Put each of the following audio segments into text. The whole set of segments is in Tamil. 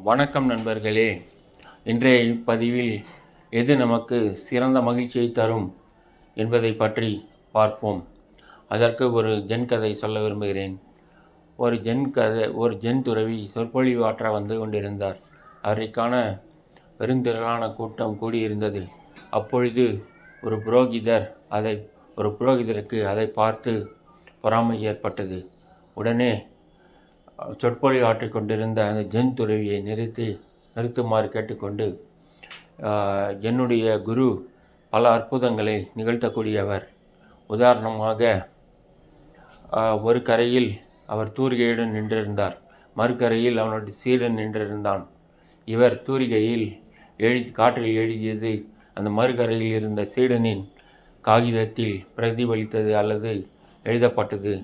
வணக்கம் நண்பர்களே. இன்றைய பதிவில் எது நமக்கு சிறந்த மகிழ்ச்சியை தரும் என்பதை பற்றி பார்ப்போம். அதற்கு ஒரு ஜென் கதை சொல்ல விரும்புகிறேன். ஒரு ஜென் துறவி சொற்பொழிவு ஆற்ற வந்து கொண்டிருந்தார். அவரை காண பெருந்திரளான கூட்டம் கூடியிருந்தது. அப்பொழுது ஒரு புரோகிதருக்கு அதை பார்த்து பொறாமை ஏற்பட்டது. உடனே சொற்பொழிவு ஆற்றிக் கொண்டிருந்த அந்த ஜென் துறவியை நிறுத்துமாறு கேட்டுக்கொண்டு, என்னுடைய குரு பல அற்புதங்களை நிகழ்த்தக்கூடியவர். உதாரணமாக, ஒரு கரையில் அவர் தூரிகையுடன் நின்றிருந்தார், மறுகரையில் அவனுடைய சீடன் நின்றிருந்தான். இவர் தூரிகையில் காற்றில் எழுதியது அந்த மறுகரையில் இருந்த சீடனின் காகிதத்தில் பிரதிபலித்தது அல்லது எழுதப்பட்டது.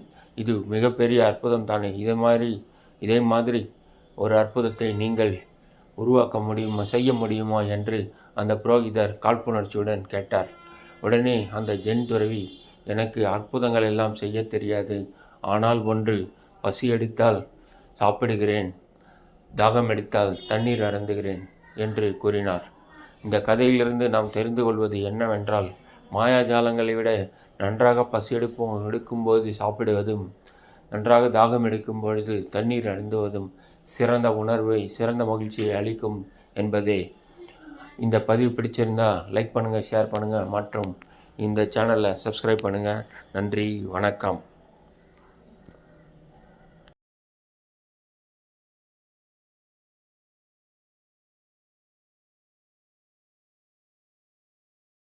இது மிகப்பெரிய அற்புதம் தானே. இதே மாதிரி ஒரு அற்புதத்தை நீங்கள் செய்ய முடியுமா என்று அந்த புரோகிதர் காழ்ப்புணர்ச்சியுடன் கேட்டார். உடனே அந்த ஜென் துறவி, எனக்கு அற்புதங்கள் எல்லாம் செய்ய தெரியாது, ஆனால் பசி எடுத்தால் சாப்பிடுகிறேன், தாகம் எடுத்தால் தண்ணீர் அருந்துகிறேன் என்று கூறினார். இந்த கதையிலிருந்து நாம் தெரிந்து கொள்வது என்னவென்றால், மாயாஜாலங்களை விட நன்றாக பசி எடுக்கும்போது சாப்பிடுவதும், நன்றாக தாகம் எடுக்கும் பொழுது தண்ணீர் அருந்துவதும் சிறந்த மகிழ்ச்சியை அளிக்கும் என்பதே. இந்த பதிவு பிடிச்சிருந்தால் லைக் பண்ணுங்கள், ஷேர் பண்ணுங்கள் மற்றும் இந்த சேனலை சப்ஸ்கிரைப் பண்ணுங்கள். நன்றி, வணக்கம்.